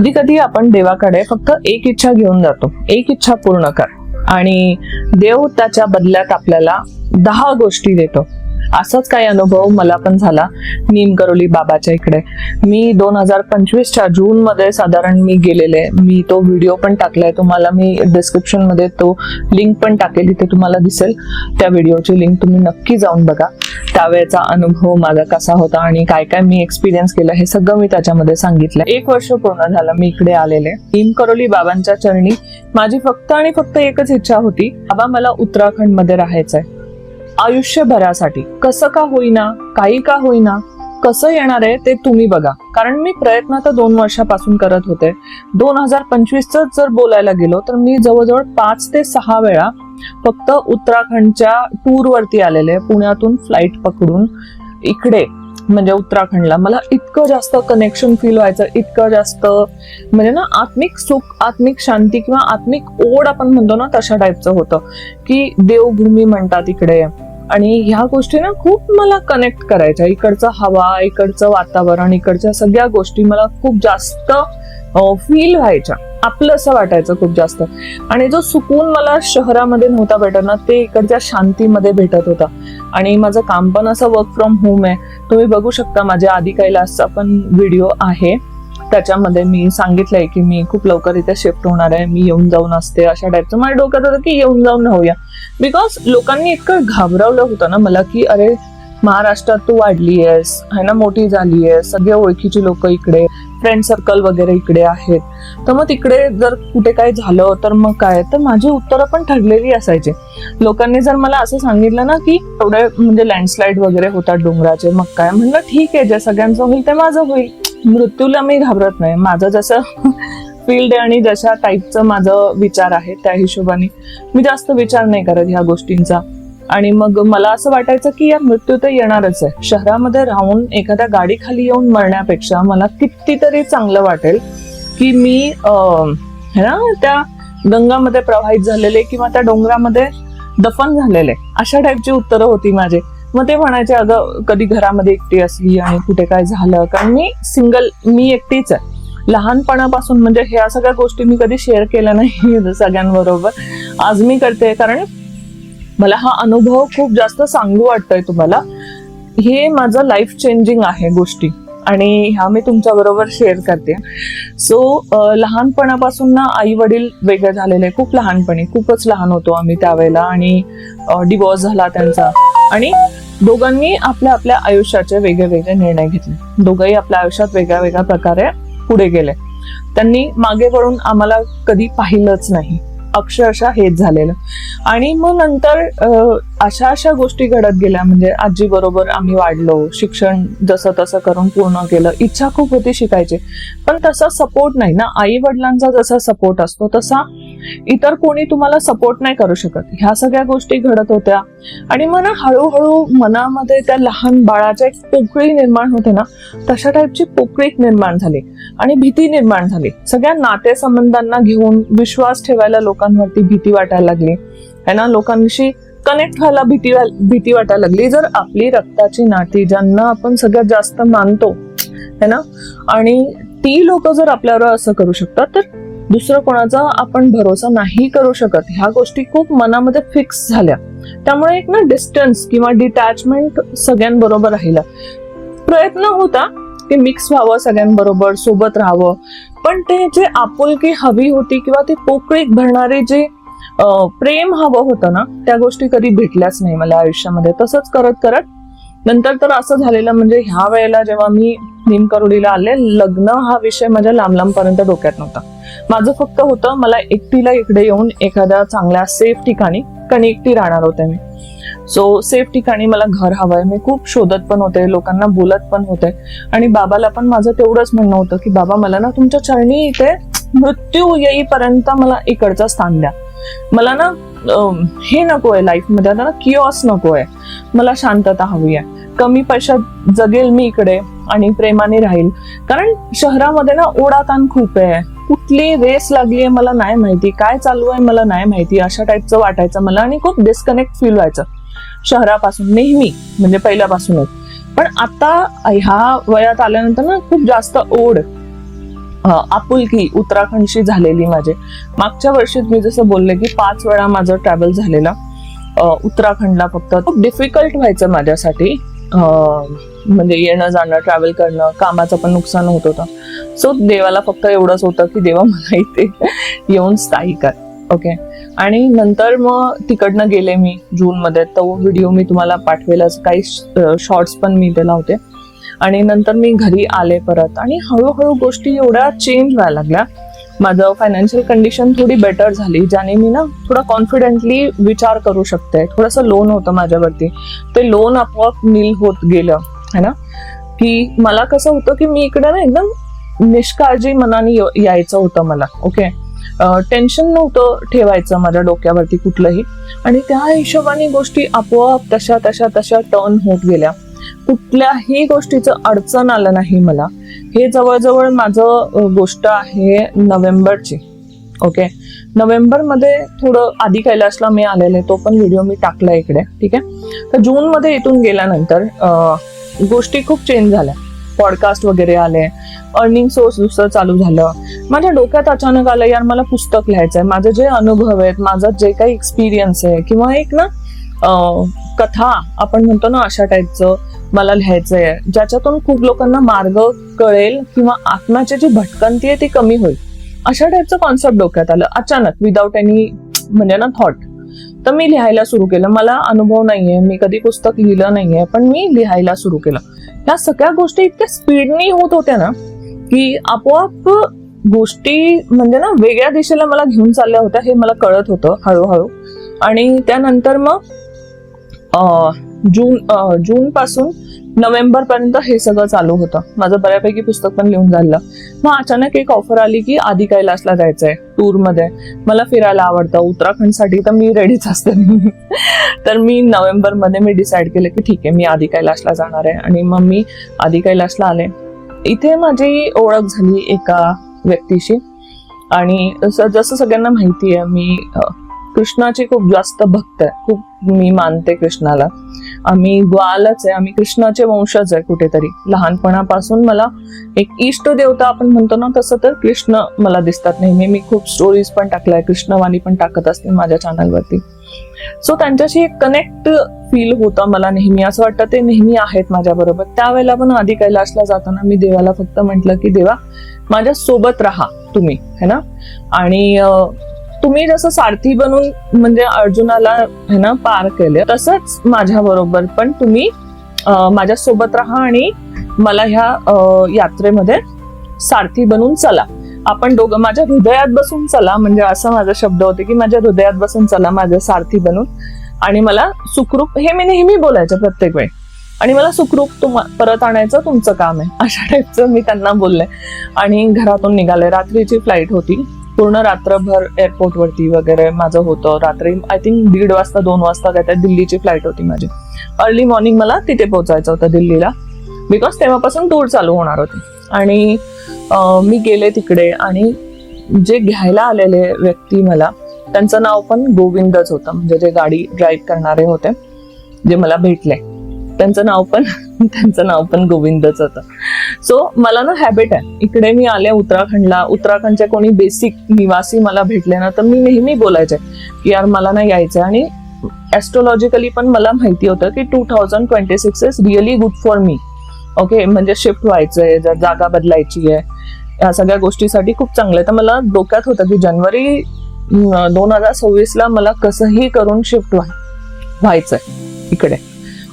कधी कधी आपण देवाकडे फक्त एक इच्छा घेऊन जातो, एक इच्छा पूर्ण कर, आणि देव त्याच्या बदल्यात आपल्याला 10 गोष्टी देतो. असाच काही अनुभव मला पण झाला निमकरोली बाबाच्या इकडे. मी 2025च्या जून मध्ये साधारण मी गेलेले. मी तो व्हिडिओ पण टाकलाय, तुम्हाला मी डिस्क्रिप्शन मध्ये तो लिंक पण टाकेल, तिथे तुम्हाला दिसेल त्या व्हिडिओची लिंक. तुम्ही नक्की जाऊन बघा त्यावेळेचा अनुभव माझा कसा होता आणि काय काय मी एक्सपिरियन्स केलं हे सगळं मी त्याच्यामध्ये सांगितलं. 1 वर्ष पूर्ण झालं मी इकडे आलेले. निमकरोली बाबांच्या चरणी माझी फक्त आणि फक्त एकच इच्छा होती, बाबा मला उत्तराखंड मध्ये राहायचंय आयुष्यभरासाठी. कसं का होईना, काही का होईना, कसं येणार आहे ते तुम्ही बघा. कारण मी प्रयत्न तर 2 वर्षापासून करत होते. 2025च जर बोलायला गेलो तर मी जवळजवळ 5 ते 6 वेळा फक्त उत्तराखंडच्या टूर वरती आलेले, पुण्यातून फ्लाईट पकडून इकडे म्हणजे उत्तराखंडला. मला इतकं जास्त कनेक्शन फील व्हायचं, इतकं जास्त म्हणजे ना आत्मिक सुख, आत्मिक शांती किंवा आत्मिक ओढ आपण म्हणतो ना तशा टाईपचं होतं की देवभूमी म्हणतात इकडे. आणि ह्या गोष्टी ना खूप मला कनेक्ट करायच्या. इकडचं हवा, इकडचं वातावरण, इकडच्या सगळ्या गोष्टी मला खूप जास्त फील व्हायच्या, आपलं असं वाटायचं खूप जास्त. आणि जो सुकून मला शहरामध्ये नव्हता भेटत ना, ते इकडच्या शांतीमध्ये भेटत होता. आणि माझं काम पण असं वर्क फ्रॉम होम आहे. तुम्ही बघू शकता माझ्या आदि कैलासचा पण व्हिडिओ आहे, त्याच्यामध्ये मी सांगितलंय की मी खूप लवकर इथे शिफ्ट होणार आहे, मी येऊन जाऊन असते अशा टाईपचं. माझ्या डोक्यात होतं की येऊन जाऊन राहूया. बिकॉज लोकांनी इतकं घाबरवलं होतं ना मला की अरे महाराष्ट्रात तू वाढली आहेस है ना, मोठी झाली आहे, सगळे ओळखीची लोक इकडे, फ्रेंड सर्कल वगैरे इकडे आहेत, तर मग तिकडे जर कुठे काय झालं तर मग काय. तर माझी उत्तरं पण ठरलेली असायची. लोकांनी जर मला असं सांगितलं ना की एवढे म्हणजे लँडस्लाईड वगैरे होतात डोंगराचे, मग काय, म्हणलं ठीक आहे, जे सगळ्यांचं होईल ते माझं होईल. मृत्यूला मी घाबरत नाही. माझं जसं फील्ड आहे आणि जशा टाईपचं माझं विचार आहे त्या हिशोबाने मी जास्त विचार नाही करत ह्या गोष्टींचा. आणि मग मला असं वाटायचं की यार मृत्यू तर येणारच आहे. शहरामध्ये राहून एखाद्या गाडीखाली येऊन मरण्यापेक्षा मला कितीतरी चांगलं वाटेल की मी है ना त्या गंगामध्ये प्रवाहित झालेले किंवा त्या डोंगरामध्ये दफन झालेले, अशा टाईपची उत्तरं होती माझे. मग ते म्हणायचे अगं कधी घरामध्ये एकटी असली आणि कुठे काय झालं, कारण मी सिंगल, मी एकटीच आहे लहानपणापासून. म्हणजे ह्या सगळ्या गोष्टी मी कधी शेअर केल्या नाही सगळ्यांबरोबर, आज मी करते कारण मला हा अनुभव खूप जास्त सांगू वाटतोय तुम्हाला. हे माझं लाईफ चेंजिंग आहे गोष्टी आणि ह्या मी तुमच्या बरोबर शेअर करते. सो लहानपणापासून ना आई वडील वेगळे झालेले, खूप लहानपणी, खूपच लहान होतो आम्ही त्यावेळेला, आणि डिवोर्स झाला त्यांचा. आणि दोघांनी आपल्या आपल्या आयुष्याचे वेगळे वेगळे निर्णय घेतले. दोघंही आपल्या आयुष्यात वेगळ्या वेगळ्या प्रकारे पुढे गेले. त्यांनी मागे वळून आम्हाला कधी पाहिलंच नाही, अक्षरशः हेच झालेलं. आणि मग नंतर अशा गोष्टी घडत गेल्या. म्हणजे आजी बरोबर आम्ही वाढलो, शिक्षण जसं तसं करून पूर्ण केलं. इच्छा खूप होती शिकायची, पण तसा सपोर्ट नाही ना. आई वडिलांचा जसा सपोर्ट असतो तसा इतर कोणी तुम्हाला सपोर्ट नाही करू शकत. ह्या सगळ्या गोष्टी घडत होत्या. आणि मग ना हळूहळू मनामध्ये त्या लहान बाळाच्या एक पोकळी निर्माण होते ना, तशा टाईपची पोकळी निर्माण झाली आणि भीती निर्माण झाली. सगळ्या नातेसंबंधांना घेऊन विश्वास ठेवायला लोकांवरती भीती वाटायला लागली है ना. लोकांशी कनेक्ट व्हायला भीती वाटायला लागली. जर आपली रक्ताची नाती, ज्यांना आपण सगळ्यात जास्त मानतो है ना, आणि ती लोक जर आपल्यावर असं करू शकतात तर दुसरं कोणाचा आपण भरोसा नाही करू शकत. ह्या गोष्टी खूप मनामध्ये फिक्स झाल्या. त्यामुळे एक ना डिस्टन्स किंवा डिटॅचमेंट सगळ्यांबरोबर राहिला. प्रयत्न होता की मिक्स व्हावं, सगळ्यांबरोबर सोबत राहावं, पण ते जे आपुलकी हवी होती किंवा ती पोकळीत भरणारे जे प्रेम हवं होतं ना, त्या गोष्टी कधी भेटल्याच नाही मला आयुष्यामध्ये. तसंच करत करत नंतर तर असं झालेलं, म्हणजे ह्या वेळेला जेव्हा मी निमकरोलीला आले, लग्न हा विषय माझ्या लांब पर्यंत डोक्यात नव्हता. माझं फक्त होतं मला एकटीला इकडे येऊन एखाद्या चांगल्या सेफ ठिकाणी, कारण एकटी राहणार होते मी, सो सेफ ठिकाणी मला घर हवंय. मी खूप शोधत पण होते, लोकांना बोलत पण होते. आणि बाबाला पण माझं तेवढंच म्हणणं होतं की बाबा मला ना तुमच्या चरणी इथे मृत्यू येईपर्यंत मला इकडचं स्थान द्या. मला ना हे नकोय लाईफमध्ये, आता ना किओस नकोय, मला शांतता हवी आहे. कमी पैशात जगेल मी इकडे आणि प्रेमाने राहील. कारण शहरामध्ये ना ओढाताण खूप आहे, कुठली रेस लागली आहे मला नाही माहिती, काय चालू आहे मला नाही माहिती, अशा टाईपचं वाटायचं मला. आणि खूप डिस्कनेक्ट फील व्हायचं शहरापासून नेहमी, म्हणजे पहिल्यापासूनच. पण आता ह्या वयात आल्यानंतर ना खूप जास्त ओढ आपुलकी उत्तराखंडशी झालेली माझे. मागच्या वर्षीच मी जसं बोलले की 5 वेळा माझं ट्रॅव्हल झालेला उत्तराखंडला. फक्त खूप डिफिकल्ट व्हायचं माझ्यासाठी, म्हणजे येणं जाणं ट्रॅव्हल करणं, कामाचं पण नुकसान होत होतं. सो देवाला फक्त एवढंच होतं की देवा मला इथे येऊन स्थायी कर. ओके. आणि नंतर मग तिकडनं गेले मी जूनमध्ये. तो व्हिडिओ मी तुम्हाला पाठवेलच, काही शॉर्ट्स पण मी ते लावते. आणि नंतर मी घरी आले परत आणि हळूहळू गोष्टी एवढ्या चेंज व्हायला लागल्या. माझं फायनान्शियल कंडिशन थोडी बेटर झाली, ज्याने मी ना थोडा कॉन्फिडेंटली विचार करू शकते. थोडंसं लोन होतं माझ्यावरती, ते लोन आपोआप नील होत गेलं है ना. की मला कसं होतं की मी इकडे ना एकदम निष्काळजी मनाने यायचं होतं मला. ओके. टेन्शन नव्हतं ठेवायचं माझ्या डोक्यावरती कुठलंही, आणि त्या हिशोबाने गोष्टी आपोआप तशा तशा तशा टर्न होत गेल्या. कुठल्याही गोष्टीचं अडचण आलं नाही मला. हे जवळजवळ माझं गोष्ट आहे नोव्हेंबरची. ओके. नोव्हेंबरमध्ये थोडं आधी कैलासला मी आलेले, तो पण व्हिडिओ मी टाकला इकडे. ठीक आहे. तर जूनमध्ये इथून गेल्यानंतर गोष्टी खूप चेंज झाल्या. पॉडकास्ट वगैरे आले, अर्निंग सोर्स दुसरं चालू झालं. माझ्या डोक्यात अचानक आलं यार मला पुस्तक लिहायचंय. माझे जे अनुभव आहेत, माझा जे काही एक्सपिरियन्स आहे, किंवा एक ना कथा आपण म्हणतो ना अशा टाईपचं मला लिहायचंय, ज्याच्यातून खूप लोकांना मार्ग कळेल किंवा आत्म्याची जी भटकंती आहे ती कमी होईल. अशा टाईपचं कॉन्सेप्ट डोक्यात आलं अचानक, विदाउट एनी म्हणजे ना थॉट. तर मी लिहायला सुरू केलं. मला अनुभव नाहीये, मी कधी पुस्तक लिहिलं नाहीये, पण मी लिहायला सुरू केलं. या सगळ्या गोष्टी इतक्या स्पीडनी होत होत्या ना की आपोआप गोष्टी म्हणजे ना वेगळ्या दिशेला मला घेऊन चालल्या होत्या. हे मला कळत होतं हळूहळू. आणि त्यानंतर मग जून पासून नोव्हेंबर पर्यंत हे सगळं चालू होतं. माझं बऱ्यापैकी पुस्तक पण लिहून झालं. मग अचानक एक ऑफर आली की आधी कैलासला जायचंय टूर मध्ये. मला फिरायला आवडतं, उत्तराखंडसाठी तर मी रेडीच असते. तर मी नोव्हेंबर मध्ये मी डिसाईड केलं की ठीक आहे मी आधी कैलासला जाणार आहे. आणि मग मी आधी कैलासला आले. इथे माझी ओळख झाली एका व्यक्तीशी. आणि जसं सगळ्यांना माहिती आहे मी कृष्णाची खूप जास्त भक्त आहे. खूप मी मानते कृष्णाला. आम्ही ग्वालच आहे, आम्ही कृष्णाचे वंशज आहे कुठेतरी. लहानपणापासून मला एक इष्ट देवता आपण म्हणतो ना तसं तर कृष्ण मला दिसतात नेहमी. मी खूप स्टोरीज पण टाकलाय, कृष्णवाणी पण टाकत असते माझ्या चॅनलवरती. सो त्यांच्याशी एक कनेक्ट फील होतं मला नेहमी. असं वाटतं ते नेहमी आहेत माझ्या बरोबर. त्यावेळेला पण आधी कैलासला जाताना मी देवाला फक्त म्हटलं की देवा माझ्या सोबत राहा तुम्ही, है ना. आणि तुम्ही जसं सारथी बनून म्हणजे अर्जुनाला है ना पार केले, तसंच माझ्या बरोबर पण तुम्ही माझ्या सोबत राहा आणि मला ह्या यात्रेमध्ये सारथी बनून चला. आपण दोघं माझ्या हृदयात बसून चला, म्हणजे असं माझा शब्द होते की माझ्या हृदयात बसून चला माझ्या सारथी बनून. आणि मला सुखरूप, हे मी नेहमी बोलायचं प्रत्येक वेळी, आणि मला सुखरूप परत आणायचं तुमचं काम आहे, अशा टाईपचं मी त्यांना बोलले. आणि घरातून निघाले. रात्रीची फ्लाईट होती. पूर्ण रात्रभर एअरपोर्ट वरती वगैरे माझं होतं. रात्री आय थिंक 1:30 वाजता 2 वाजता काय दिल्लीची फ्लाईट होती माझी. अर्ली मॉर्निंग मला तिथे पोहोचायचं होतं दिल्लीला, बिकॉज तेव्हापासून टूर चालू होणार होती. आणि मी गेले तिकडे. आणि जे घ्यायला आलेले व्यक्ती मला, त्यांचं नाव पण गोविंदच होतं. म्हणजे जे गाडी ड्राईव्ह करणारे होते जे मला भेटले, त्यांचं नाव पण गोविंदच होतं. सो मला ना हॅबिट आहे, इकडे मी आले उत्तराखंडला, उत्तराखंडचे कोणी बेसिक निवासी मला भेटले ना तर मी नेहमी बोलायचे की यार मला ना यायचंय. आणि ऍस्ट्रोलॉजिकली पण मला माहिती होतं की 2026 is really good for me. Okay. म्हणजे शिफ्ट व्हायचंय, जर जागा बदलायची आहे, या सगळ्या गोष्टीसाठी खूप चांगलं आहे. तर मला डोक्यात होतं की जानेवारी 2026 मला कसंही करून शिफ्ट व्हायचंय इकडे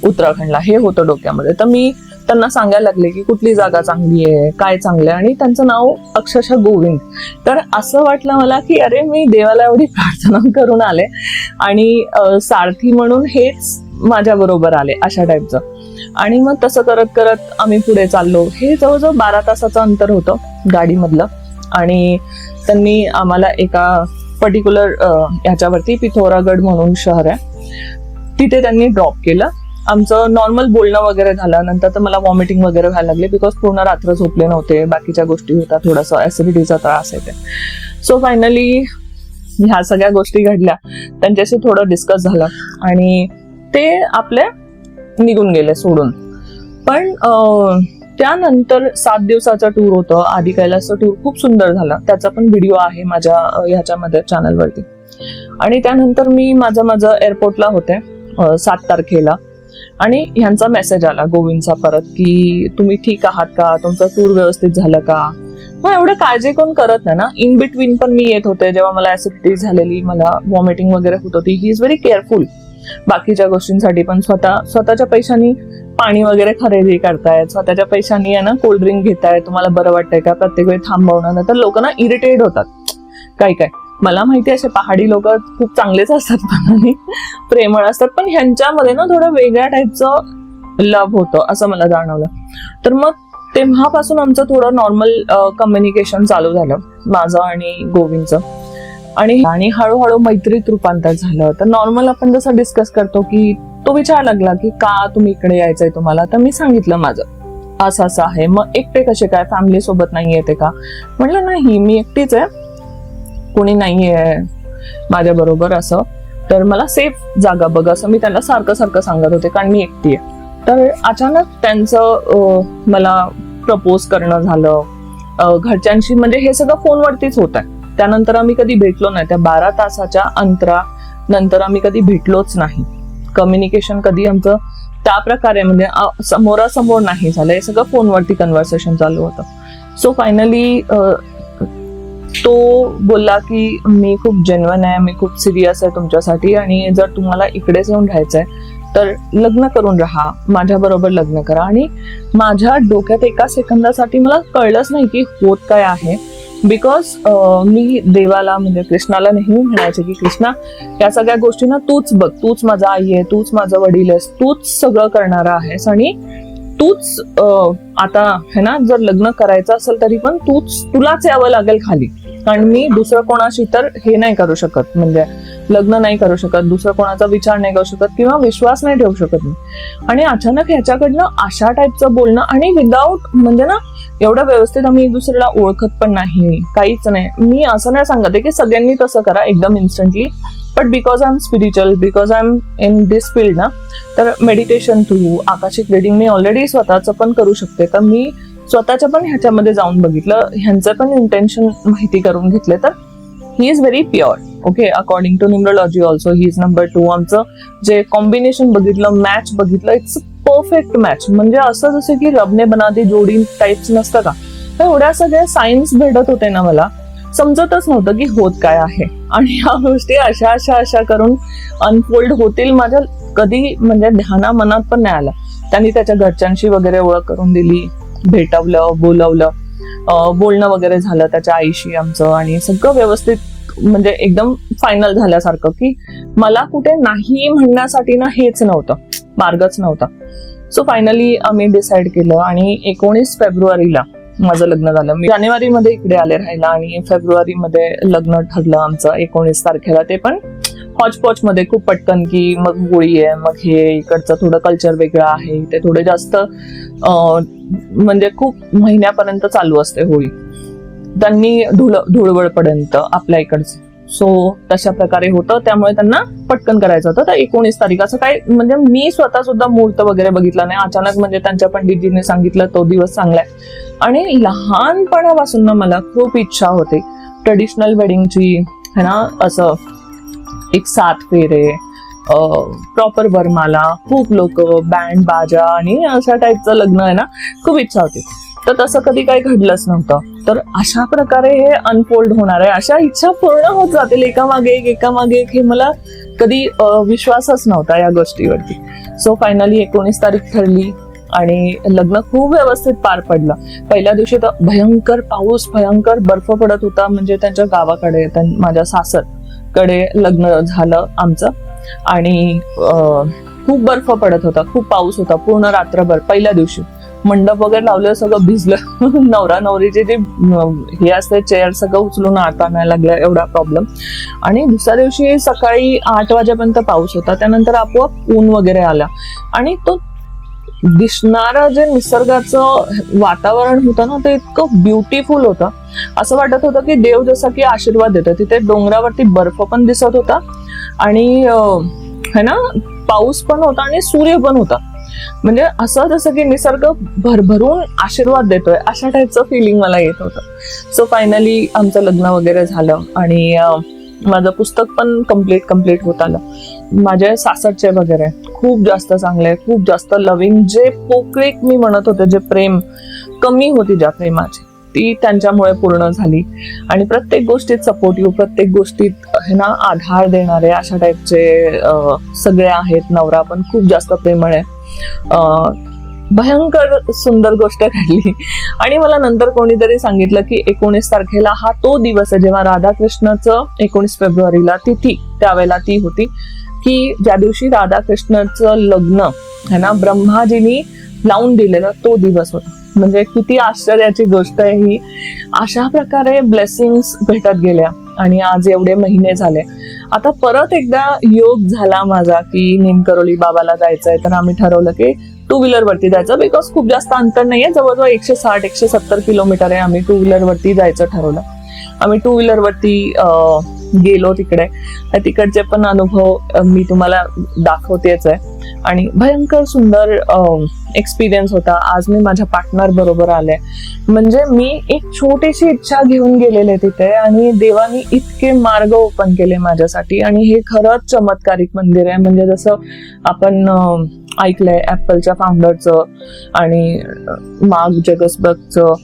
उत्तराखंडला, हे होतं डोक्यामध्ये. तर मी त्यांना सांगायला लागले की कुठली जागा चांगली आहे, काय चांगलं आहे. आणि त्यांचं नाव अक्षरशः गोविंद. तर असं वाटलं मला की अरे मी देवाला एवढी प्रार्थना करून आले आणि सारथी म्हणून हेच माझ्या बरोबर आले, अशा टाईपचं. आणि मग तसं करत करत आम्ही पुढे चाललो. हे जवळजवळ 12 तासाचं अंतर होतं गाडीमधलं. आणि त्यांनी आम्हाला एका पर्टिक्युलर ह्याच्यावरती, पिथोरागड म्हणून शहर आहे, तिथे त्यांनी ड्रॉप केलं. आमचं नॉर्मल बोलणं वगैरे झालं. नंतर तर मला वॉमिटिंग वगैरे व्हायला लागली, बिकॉज पूर्ण रात्र झोपले नव्हते, बाकीच्या गोष्टी होत्या, थोडासा ऍसिडिटीचा त्रास येते. सो फायनली ह्या सगळ्या गोष्टी घडल्या, त्यांच्याशी थोडं डिस्कस झालं आणि ते आपले निघून गेले सोडून. पण त्यानंतर 7 दिवसाचा टूर होतं, आदि कैलासचा टूर खूप सुंदर झाला, त्याचा पण व्हिडिओ आहे माझ्या ह्याच्यामध्ये चॅनलवरती. आणि त्यानंतर मी माझं एअरपोर्टला होते 7 तारखेला, आणि ह्यांचा मेसेज आला गोविंदचा परत की तुम्ही ठीक आहात का, तुमचं टूर व्यवस्थित झालं का. मग एवढं काळजी कोण करत नाही ना. इन बिटवीन पण मी येत होते, जेव्हा मला ऍसिडिटी झालेली, मला वॉमिटिंग वगैरे होत होती. ही इज व्हेरी केअरफुल बाकीच्या गोष्टींसाठी पण. स्वतःच्या पैशानी पाणी वगैरे खरेदी करतायत, स्वतःच्या पैशानी आहे ना कोल्ड्रिंक घेतायत, तुम्हाला बरं वाटतंय का, प्रत्येक वेळी थांबवणं. नाही तर लोकांना इरिटेट होतात काय. मला माहिती असे पहाडी लोक खूप चांगलेच असतात, मनाने प्रेमळ असतात, पण ह्यांच्यामध्ये ना थोडं वेगळ्या टाईपचं लव्ह होतं असं मला जाणवलं. तर मग तेव्हापासून आमचं थोडं नॉर्मल कम्युनिकेशन चालू झालं माझं आणि गोविंदचं, आणि हळूहळू मैत्रीत रूपांतर झालं. तर नॉर्मल आपण जसं डिस्कस करतो की तो विचार लागला की का तुम्ही इकडे यायचंय तुम्हाला. तर मी सांगितलं माझं असं आहे. मग एकटे कसे काय, फॅमिली सोबत नाही येते का. म्हटलं नाही, मी एकटीच आहे, कोणी नाहीये माझ्या बरोबर असं, तर मला सेफ जागा बघ असं मी त्यांना सारखं सांगत होते, कारण मी एकटी आहे. तर अचानक त्यांचं मला प्रपोज करणं झालं घरच्यांशी. म्हणजे हे सगळं फोनवरतीच होत आहे. त्यानंतर आम्ही कधी भेटलो नाही. त्या 12 तासाच्या अंतरानंतर आम्ही कधी भेटलोच नाही. कम्युनिकेशन कधी आमचं त्या प्रकारे म्हणजे समोरासमोर नाही झालं. हे सगळं फोनवरती कन्व्हर्सेशन चालू होतं. सो फायनली तो बोलला की मी खूप जेन्युइन आहे, मी खूप सिरियस आहे तुमच्यासाठी, आणि जर तुम्हाला इकडेच येऊन राहायचंय तर लग्न करून राहा, माझ्या बरोबर लग्न करा. आणि माझ्या डोक्यात एका सेकंदासाठी मला कळलंच नाही की होत काय आहे. बिकॉज मी देवाला म्हणजे कृष्णाला नेहमी म्हणायचे की कृष्णा, या सगळ्या गोष्टींना तूच बघ, तूच माझा आई आहे, तूच माझं वडील आहेस, तूच सगळं करणारा आहेस, आणि तूच आता है ना, जर लग्न करायचं असेल तरी पण तुलाच यावं लागेल खाली, कारण मी दुसरं कोणाशी तर हे नाही करू शकत, म्हणजे लग्न नाही करू शकत, दुसरं कोणाचा विचार नाही करू शकत किंवा विश्वास नाही ठेवू शकत मी. आणि अचानक ह्याच्याकडनं अशा टाईपचं बोलणं, आणि विदाऊट म्हणजे ना एवढं व्यवस्थित आम्ही एक दुसऱ्याला ओळखत पण नाही, काहीच नाही. मी असं नाही सांगते की सगळ्यांनी तसं करा एकदम instantly, but because I am spiritual, because I am in this field ना, तर मेडिटेशन थ्रू, आकाशिक रीडिंग मी ऑलरेडी स्वतःचं पण करू शकते. तर मी स्वतःच्या पण ह्याच्यामध्ये जाऊन बघितलं, ह्यांचं पण इंटेन्शन माहिती करून घेतले. तर he is very pure. Okay, according to numerology also he is number 2. आमचं जे कॉम्बिनेशन बघितलं, मॅच बघितलं, इट्स परफेक्ट मॅच. म्हणजे असं जसं की रबने बना दी जोडी टाईप्स नसतं का, तर एवढ्या सगळ्या सायन्स भेटत होते ना, मला समजतच नव्हतं की होत काय आहे. आणि ह्या गोष्टी अशा करून अनफोल्ड होतील माझ्या कधी म्हणजे ध्याना मनात पण नाही आलं. त्यांनी त्याच्या घरच्यांशी वगैरे ओळख करून दिली, भेटवलं, बोलवलं, बोलणं वगैरे झालं त्याच्या आईशी आमचं, आणि सगळं व्यवस्थित म्हणजे एकदम फायनल झाल्यासारखं, की मला कुठे नाही म्हणण्यासाठी ना हेच नव्हतं, मार्गच नव्हता. सो फायनली आम्ही डिसाईड केलं, आणि 19 फेब्रुवारीला माझं लग्न झालं. मी जानेवारीमध्ये इकडे आले राहायला, आणि फेब्रुवारीमध्ये लग्न ठरलं आमचं 19 तारखेला. ते पण हॉचपॉच मध्ये, खूप पटकन, की मग होळी आहे, मग हे इकडचं थोडं कल्चर वेगळं आहे, ते थोडे जास्त म्हणजे खूप महिन्यापर्यंत चालू असते होळी, त्यांनी धुळवडपर्यंत आपल्या इकडचं. सो तशा प्रकारे होतं, त्यामुळे त्यांना पटकन करायचं होतं. तर 19 तारीख असं काय, म्हणजे मी स्वतः सुद्धा मुहूर्त वगैरे बघितला नाही, अचानक म्हणजे त्यांच्या पंडितजीने सांगितलं तो दिवस चांगलाय. आणि लहानपणापासून ना मला खूप इच्छा होती ट्रेडिशनल वेडिंगची, है ना, असं एक 7 फेरे, प्रॉपर वरमाला, खूप लोक, बँड बाजा, आणि अशा टाईपचं लग्न आहे ना, खूप इच्छा होती. तर तसं कधी काही घडलंच नव्हतं. तर अशा प्रकारे हे अनफोल्ड होणार आहे, अशा इच्छा पूर्ण होत जातील एकामागे एक, हे मला कधी विश्वासच नव्हता या गोष्टीवरती. सो फायनली 19 तारीख ठरली, आणि लग्न खूप व्यवस्थित पार पडलं. पहिल्या दिवशी तर भयंकर पाऊस, भयंकर बर्फ पडत होता. म्हणजे त्यांच्या गावाकडे, माझ्या सासरकडे लग्न झालं आमचं, आणि खूप बर्फ पडत होता, खूप पाऊस होता पूर्ण रात्रभर. पहिल्या दिवशी मंडप वगैरे लावलं, सगळं भिजलं. नवरा नवरीचे जे हे असते चेअर सगळं उचलून आणायला लागलं, एवढा प्रॉब्लेम. आणि दुसऱ्या दिवशी सकाळी 8 वाजेपर्यंत पाऊस होता, त्यानंतर आपोआप ऊन वगैरे आला, आणि तो दिसणारं जे निसर्गाचं वातावरण होतं ना, ते इतकं ब्युटिफुल होतं. असं वाटत होतं की देव जसा की आशीर्वाद देतो. तिथे डोंगरावरती बर्फ पण दिसत होता, आणि है ना, पाऊस पण होता, आणि सूर्य पण होता. म्हणजे असं जसं की निसर्ग भरभरून आशीर्वाद देतोय अशा टाईपचं फिलिंग मला येत होतं. सो फायनली आमचं लग्न वगैरे झालं आणि माझं पुस्तक पण कम्प्लीट होत आलं. माझे सासरचे वगैरे खूप जास्त चांगले, खूप जास्त लव्हिंग, जे पोकळीक मी म्हणत होते, जे प्रेम कमी होती ज्या प्रेमाची, ती त्यांच्यामुळे पूर्ण झाली. आणि प्रत्येक गोष्टीत सपोर्टिव्ह, प्रत्येक गोष्टीत हे ना आधार देणारे अशा टाईपचे सगळे आहेत. नवरा पण खूप जास्त प्रेमळ आहे. भयंकर सुंदर गोष्ट घडली. आणि मला नंतर कोणीतरी सांगितलं की 19 तारखेला हा तो दिवस आहे जेव्हा राधाकृष्णाचं 19 फेब्रुवारीला तिथी त्यावेळेला ती होती की ज्या दिवशी राधाकृष्णाचं लग्न है ना ब्रह्माजीनी लावून दिलेला तो दिवस होता. म्हणजे किती आश्चर्याची गोष्ट आहे ही. अशा प्रकारे ब्लेसिंग्स भेटत गेल्या आणि आज एवढे महिने झाले. आता परत एकदा योग झाला माझा की निमकरोली बाबाला जायचंय, तर आम्ही ठरवलं की 2 व्हीलर वरती जायचं, बिकॉज खूप जास्त अंतर नाहीये, जवळजवळ 160-170 किलोमीटर आहे. आम्ही 2 व्हीलर वरती जायचं ठरवलं. आम्ही 2 व्हीलर वरती गेलो तिकडे. तिकडचे पण अनुभव मी तुम्हाला दाखवतेच आहे. आणि भयंकर सुंदर एक्सपिरियन्स होता. आज मी माझ्या पार्टनर बरोबर आले. म्हणजे मी एक छोटीशी इच्छा घेऊन गेलेले तिथे आणि देवानी इतके मार्ग ओपन केले माझ्यासाठी. आणि हे खरंच चमत्कारिक मंदिर आहे. म्हणजे जसं आपण ऐकलंय ऍपलच्या फाउंडरचं आणि मार्क जगसबर्गचं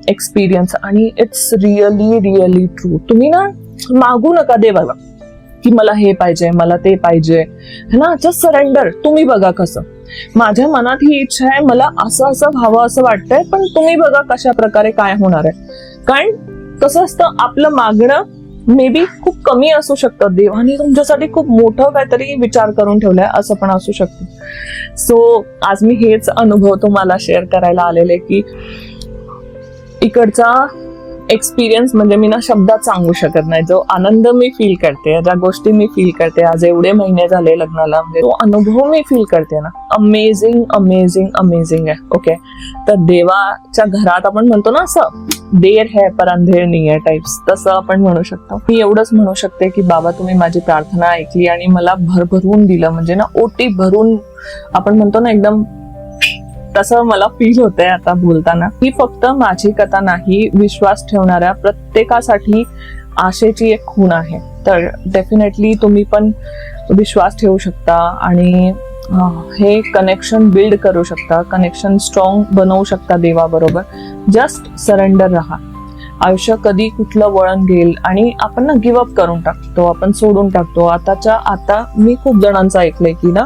एक्सपिरियन्स, आणि इट्स रिअली ट्रू. तुम्ही ना मागू नका देवाला की मला हे पाहिजे, मला ते पाहिजे, है ना. Just surrender. तुम्ही बघा कसं, माझ्या मनात ही इच्छा आहे, मला असं व्हावं असं वाटतंय, पण तुम्ही बघा कशा प्रकारे काय होणार आहे. कारण कसं असतं, आपलं मागणं मे बी खूप कमी असू शकतं, देवाने तुमच्यासाठी खूप मोठं काहीतरी विचार करून ठेवलाय असं पण असू शकतं. सो आज मी हेच अनुभव तुम्हाला शेअर करायला आलेले की इकडचा एक्सपिरियन्स म्हणजे मी ना शब्दात सांगू शकत नाही. जो आनंद मी फील करते, ज्या गोष्टी मी फील करते, आज एवढे महिने झाले लग्नाला, म्हणजे तो अनुभव मी फील करते ना, अमेझिंग आहे. ओके, तर देवाच्या घरात आपण म्हणतो ना असं देर है पर अंधेर नाही आहे टाइप्स, तसं आपण म्हणू शकतो. मी एवढंच म्हणू शकते की बाबा तुम्ही माझी प्रार्थना ऐकली आणि मला भरभरून दिलं. म्हणजे ना ओटी भरून आपण म्हणतो ना एकदम तसं मला फील होतंय आता बोलताना. ही फक्त माझी कथा नाही, विश्वास ठेवणाऱ्या प्रत्येकासाठी आशेची एक खूण आहे. तर डेफिनेटली तुम्ही पण विश्वास ठेवू शकता आणि हे कनेक्शन बिल्ड करू शकता, कनेक्शन स्ट्रॉंग बनवू शकता देवाबरोबर. जस्ट सरेंडर राहा. आयुष्य कधी कुठलं वळण घेईल आणि आपण ना गिव्हअप करून टाकतो, आपण सोडून टाकतो. आता मी खूप जणांचं ऐकलंय की ना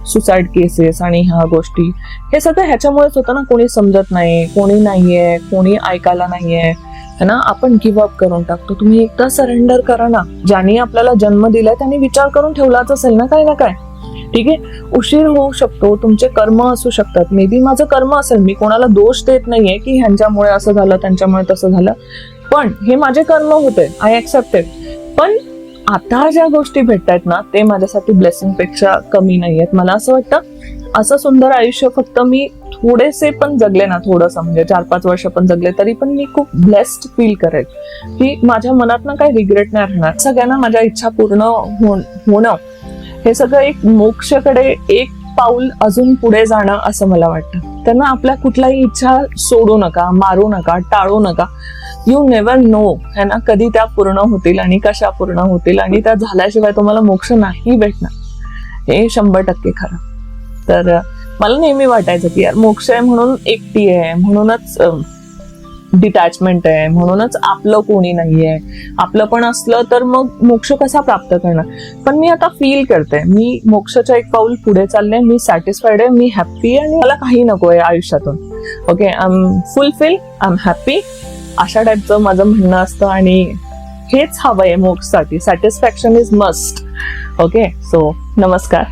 सुसाईड केसेस आणि ह्या गोष्टी, हे सगळं ह्याच्यामुळेच होतं ना, कोणी समजत नाही, कोणी नाहीये, कोणी ऐकायला नाहीये, है ना. आपण गिव्हअप करून टाकतो. तुम्ही एकदा सरेंडर करा ना. ज्यांनी आपल्याला जन्म दिलाय त्यांनी विचार करून ठेवलाच असेल ना काय ना काय. ठीक आहे, उशीर होऊ शकतो, तुमचे कर्म असू शकतात. मे बी माझं कर्म असेल, मी कोणाला दोष देत नाहीये की ह्यांच्यामुळे असं झालं, त्यांच्यामुळे तसं झालं, पण हे माझे कर्म होते, आय ऍक्सेप्ट इट. पण आता ज्या गोष्टी भेटतायत ना, ते माझ्यासाठी ब्लेसिंग पेक्षा कमी नाहीयेत. मला असं वाटतं असं सुंदर आयुष्य फक्त मी थोडेसे पण जगले ना, थोडंसं म्हणजे 4-5 वर्ष पण जगले, तरी पण मी खूप ब्लेस्ड फील करेल की माझ्या मनात ना काही रिग्रेट नाही राहणार. सगळ्यांना माझ्या इच्छा पूर्ण होणं हे सगळं एक मोक्षकडे एक पाऊल अजून पुढे जाणं असं मला वाटतं. त्यांना आपल्या कुठल्याही इच्छा सोडू नका, मारू नका, टाळू नका. यू नेव्हर नो है ना, कधी त्या पूर्ण होतील आणि कशा पूर्ण होतील, आणि त्या झाल्याशिवाय तुम्हाला मोक्ष नाही भेटणार, हे 100% खरं. तर मला नेहमी वाटायचं की यार मोक्ष आहे म्हणून एकटी आहे, म्हणूनच डिटॅचमेंट आहे, म्हणूनच आपलं कोणी नाहीये. आपलं पण असलं तर मग मोक्ष कसा प्राप्त करणार. पण मी आता फील करते, मी मोक्षाच्या एक पाऊल पुढे चालले, मी सॅटिस्फाईड आहे, मी हॅप्पी आहे आणि मला काही नको आहे आयुष्यातून. Okay, I am fulfil, I am happy, अशा टाईपचं माझं म्हणणं असतं. आणि हेच हवंय मोक्षसाठी. Satisfaction is must. Okay, so नमस्कार.